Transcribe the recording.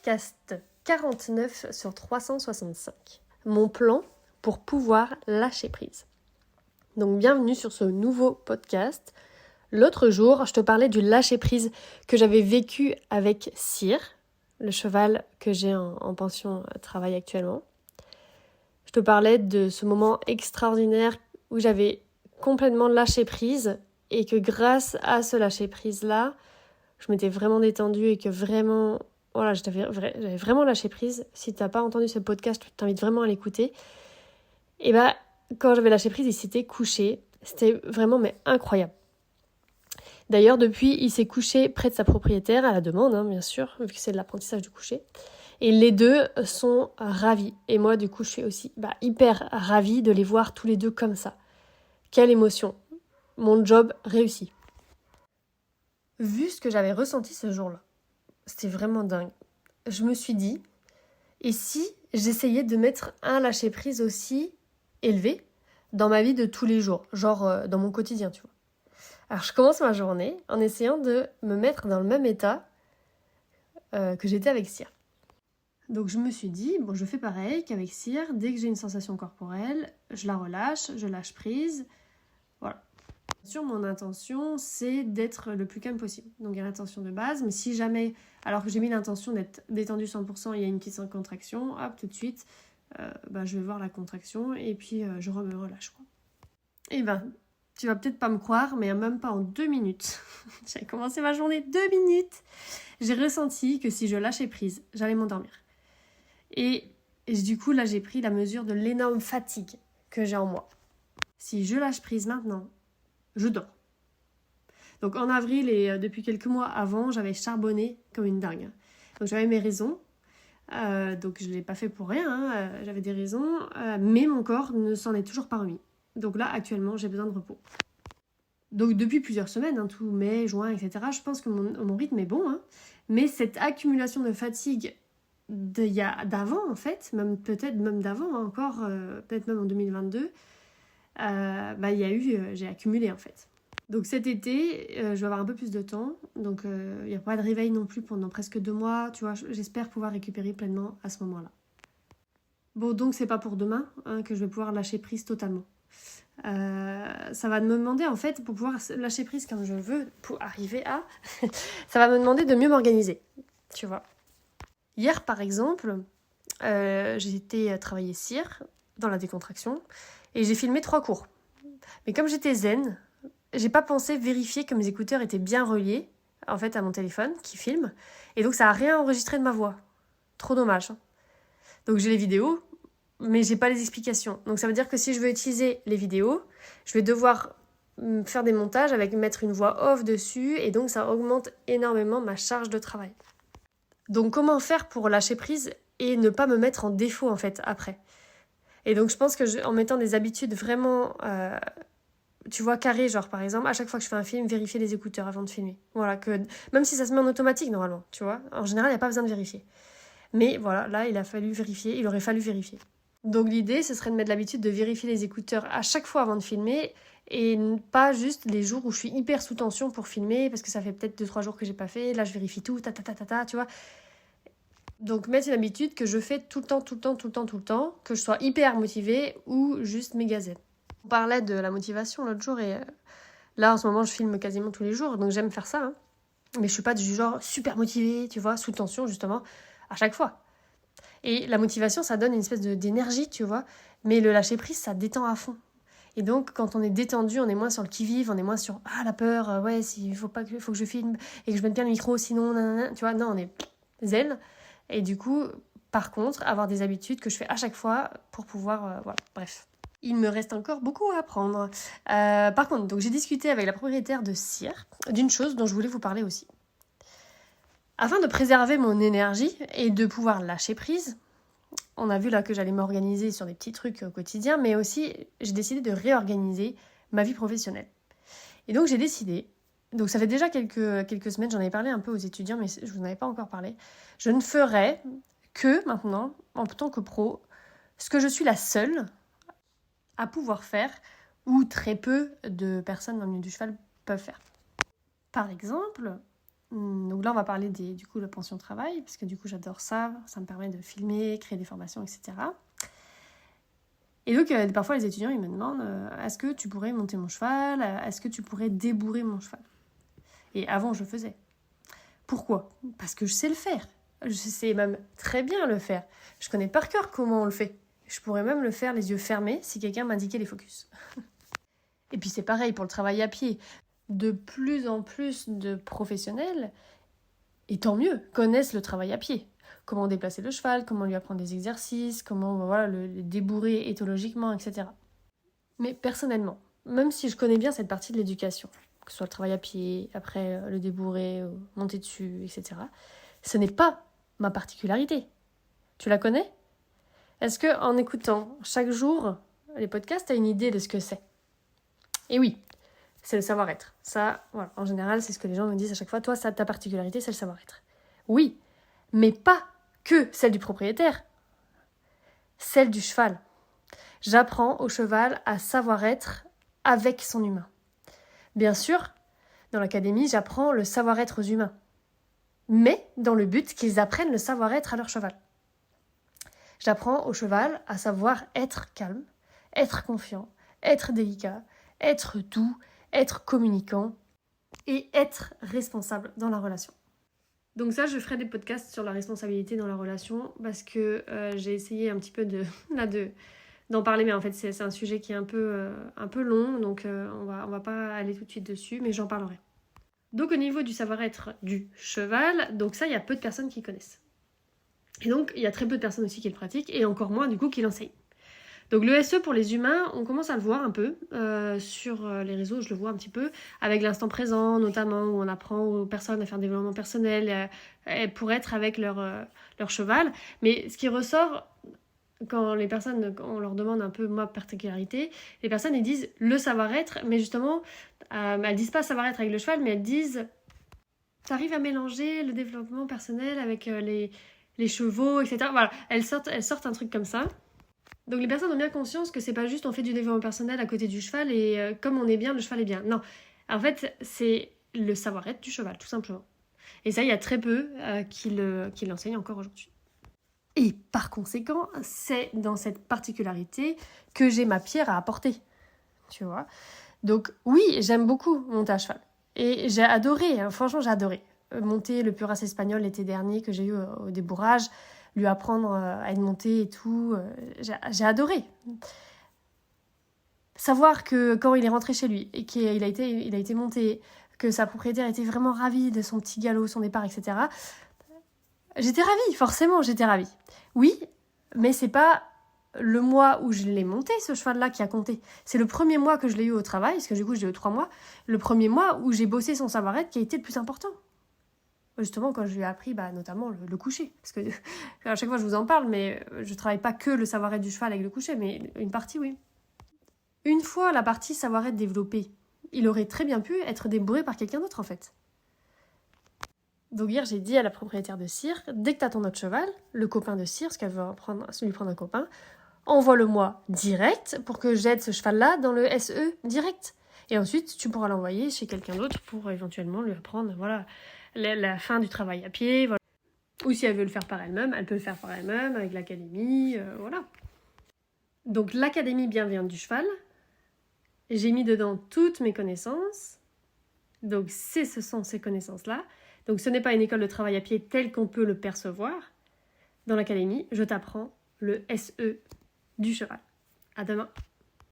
podcast 49 sur 365. Mon plan pour pouvoir lâcher prise. Donc bienvenue sur ce nouveau podcast. L'autre jour, je te parlais du lâcher prise que j'avais vécu avec Cyr, le cheval que j'ai en pension travail actuellement. Je te parlais de ce moment extraordinaire où j'avais complètement lâché prise et que grâce à ce lâcher prise-là, je m'étais vraiment détendue et que vraiment, voilà, j'avais vraiment lâché prise. Si tu n'as pas entendu ce podcast, je t'invite vraiment à l'écouter. Et quand j'avais lâché prise, il s'était couché. C'était vraiment incroyable. D'ailleurs, depuis, il s'est couché près de sa propriétaire, à la demande, bien sûr, vu que c'est de l'apprentissage du coucher. Et les deux sont ravis. Et moi, du coup, je suis aussi hyper ravie de les voir tous les deux comme ça. Quelle émotion. Mon job réussi. Vu ce que j'avais ressenti ce jour-là, c'était vraiment dingue. Je me suis dit, et si j'essayais de mettre un lâcher-prise aussi élevé dans ma vie de tous les jours, genre dans mon quotidien, tu vois. Alors je commence ma journée en essayant de me mettre dans le même état que j'étais avec Cyr. Donc je me suis dit, je fais pareil qu'avec Cyr, dès que j'ai une sensation corporelle, je la relâche, je lâche prise, voilà. Bien sûr, mon intention, c'est d'être le plus calme possible. Donc il y a l'intention de base, mais si jamais, alors que j'ai mis l'intention d'être détendue 100%, il y a une petite contraction, hop, tout de suite, je vais voir la contraction et puis je me relâche, quoi. Et tu vas peut-être pas me croire, mais même pas en 2 minutes, j'ai commencé ma journée 2 minutes, j'ai ressenti que si je lâchais prise, j'allais m'endormir. Et du coup, là, j'ai pris la mesure de l'énorme fatigue que j'ai en moi. Si je lâche prise maintenant, je dors. Donc en avril et depuis quelques mois avant, j'avais charbonné comme une dingue. Donc j'avais mes raisons, donc je ne l'ai pas fait pour rien, j'avais des raisons, mais mon corps ne s'en est toujours pas remis. Donc là, actuellement, j'ai besoin de repos. Donc depuis plusieurs semaines, tout mai, juin, etc., je pense que mon rythme est bon, mais cette accumulation de fatigue d'avant, en fait, peut-être même d'avant encore, peut-être même en 2022, j'ai accumulé, en fait. Donc cet été, je vais avoir un peu plus de temps, donc il n'y a pas de réveil non plus pendant presque 2 mois, tu vois, j'espère pouvoir récupérer pleinement à ce moment-là. Bon, donc c'est pas pour demain que je vais pouvoir lâcher prise totalement. Ça va me demander, en fait, pour pouvoir lâcher prise comme je veux, pour arriver à, ça va me demander de mieux m'organiser, tu vois. Hier, par exemple, j'ai été travailler Cyr dans la décontraction et j'ai filmé 3 cours. Mais comme j'étais zen, j'ai pas pensé vérifier que mes écouteurs étaient bien reliés, en fait, à mon téléphone qui filme. Et donc, ça a rien enregistré de ma voix. Trop dommage. Donc, j'ai les vidéos, mais j'ai pas les explications. Donc, ça veut dire que si je veux utiliser les vidéos, je vais devoir faire des montages avec mettre une voix off dessus. Et donc, ça augmente énormément ma charge de travail. Donc, comment faire pour lâcher prise et ne pas me mettre en défaut, en fait, après ? Et donc, je pense que en mettant des habitudes vraiment... tu vois, carré, genre par exemple, à chaque fois que je fais un film, vérifier les écouteurs avant de filmer. Voilà, que même si ça se met en automatique normalement, tu vois, en général, il n'y a pas besoin de vérifier. Mais voilà, là, il aurait fallu vérifier. Donc l'idée, ce serait de mettre l'habitude de vérifier les écouteurs à chaque fois avant de filmer et pas juste les jours où je suis hyper sous tension pour filmer parce que ça fait peut-être 2-3 jours que j'ai pas fait, là je vérifie tout, tu vois. Donc mettre une habitude que je fais tout le temps, que je sois hyper motivée ou juste méga zen. On parlait de la motivation l'autre jour et là en ce moment je filme quasiment tous les jours donc j'aime faire ça, mais je suis pas du genre super motivée, tu vois, sous tension justement à chaque fois. Et la motivation ça donne une espèce d'énergie, tu vois, mais le lâcher prise ça détend à fond. Et donc quand on est détendu, on est moins sur le qui-vive, on est moins sur la peur, il faut que je filme et que je mette bien le micro sinon nanana, tu vois, non, on est zen. Et du coup, par contre, avoir des habitudes que je fais à chaque fois pour pouvoir bref. Il me reste encore beaucoup à apprendre. Par contre, donc j'ai discuté avec la propriétaire de Cyr d'une chose dont je voulais vous parler aussi. Afin de préserver mon énergie et de pouvoir lâcher prise, on a vu là que j'allais m'organiser sur des petits trucs au quotidien, mais aussi j'ai décidé de réorganiser ma vie professionnelle. Et donc j'ai décidé, donc ça fait déjà quelques semaines, j'en avais parlé un peu aux étudiants, mais je vous en avais pas encore parlé, je ne ferai que maintenant, en tant que pro, ce que je suis la seule à pouvoir faire ou très peu de personnes dans le milieu du cheval peuvent faire. Par exemple, Donc là, on va parler du coup, de la pension travail, parce que du coup, j'adore ça. Ça me permet de filmer, créer des formations, etc. Et donc, parfois, les étudiants, ils me demandent est-ce que tu pourrais monter mon cheval ? Est-ce que tu pourrais débourrer mon cheval ? Et avant, je faisais. Pourquoi ? Parce que je sais le faire. Je sais même très bien le faire. Je connais par cœur comment on le fait. Je pourrais même le faire les yeux fermés si quelqu'un m'indiquait les focus. Et puis c'est pareil pour le travail à pied. De plus en plus de professionnels, et tant mieux, connaissent le travail à pied. Comment déplacer le cheval, comment lui apprendre des exercices, comment le débourrer éthologiquement, etc. Mais personnellement, même si je connais bien cette partie de l'éducation, que ce soit le travail à pied, après le débourrer, monter dessus, etc., ce n'est pas ma particularité. Tu la connais ? Est-ce que en écoutant chaque jour les podcasts, tu as une idée de ce que c'est ? Et oui, c'est le savoir-être. Ça, voilà, en général, c'est ce que les gens me disent à chaque fois. Toi, ta particularité, c'est le savoir-être. Oui, mais pas que celle du propriétaire. Celle du cheval. J'apprends au cheval à savoir-être avec son humain. Bien sûr, dans l'académie, j'apprends le savoir-être aux humains. Mais dans le but qu'ils apprennent le savoir-être à leur cheval. J'apprends au cheval à savoir être calme, être confiant, être délicat, être doux, être communicant et être responsable dans la relation. Donc ça, je ferai des podcasts sur la responsabilité dans la relation parce que j'ai essayé un petit peu d'en parler, mais en fait c'est un sujet qui est un peu long, donc on va pas aller tout de suite dessus, mais j'en parlerai. Donc au niveau du savoir-être du cheval, donc ça, il y a peu de personnes qui connaissent. Et donc, il y a très peu de personnes aussi qui le pratiquent, et encore moins, du coup, qui l'enseignent. Donc, le SE pour les humains, on commence à le voir un peu. Sur les réseaux, je le vois un petit peu, avec l'instant présent, notamment, où on apprend aux personnes à faire des développement personnel, pour être avec leur cheval. Mais ce qui ressort, quand les personnes, on leur demande un peu ma particularité, les personnes, ils disent le savoir-être, mais justement, elles disent pas savoir-être avec le cheval, mais elles disent, t'arrives à mélanger le développement personnel avec les chevaux, etc. Voilà, elles sortent un truc comme ça. Donc les personnes ont bien conscience que c'est pas juste on fait du développement personnel à côté du cheval et comme on est bien, le cheval est bien. Non, en fait, c'est le savoir-être du cheval, tout simplement. Et ça, il y a très peu qui l'enseignent encore aujourd'hui. Et par conséquent, c'est dans cette particularité que j'ai ma pierre à apporter. Tu vois ? Donc oui, j'aime beaucoup monter à cheval. Et j'ai adoré, hein, franchement j'ai adoré. Monter le Puras espagnol l'été dernier que j'ai eu au débourrage, lui apprendre à être monté et tout, j'ai adoré. Savoir que quand il est rentré chez lui et qu'il a été monté, que sa propriétaire était vraiment ravie de son petit galop, son départ, etc. J'étais ravie, forcément j'étais ravie. Oui, mais c'est pas le mois où je l'ai monté, ce cheval-là, qui a compté. C'est le premier mois que je l'ai eu au travail, parce que du coup, je l'ai eu 3 mois. Le premier mois où j'ai bossé son savoir-être qui a été le plus important. Justement, quand je lui ai appris, notamment, le coucher. Parce que à chaque fois, je vous en parle, mais je travaille pas que le savoir-être du cheval avec le coucher, mais une partie, oui. Une fois la partie savoir-être développée, il aurait très bien pu être débourré par quelqu'un d'autre, en fait. Donc hier, j'ai dit à la propriétaire de cirque, dès que t'as ton autre cheval, le copain de cirque, parce qu'elle veut lui prendre un copain, envoie-le-moi direct pour que j'aide ce cheval-là dans le SE direct. Et ensuite, tu pourras l'envoyer chez quelqu'un d'autre pour éventuellement lui apprendre la fin du travail à pied. Voilà. Ou si elle veut le faire par elle-même, elle peut le faire par elle-même avec l'académie. Voilà. Donc l'académie bienveillante du cheval, j'ai mis dedans toutes mes connaissances. Donc ce sont ces connaissances-là. Donc ce n'est pas une école de travail à pied telle qu'on peut le percevoir. Dans l'académie, je t'apprends le SE du cheval. À demain.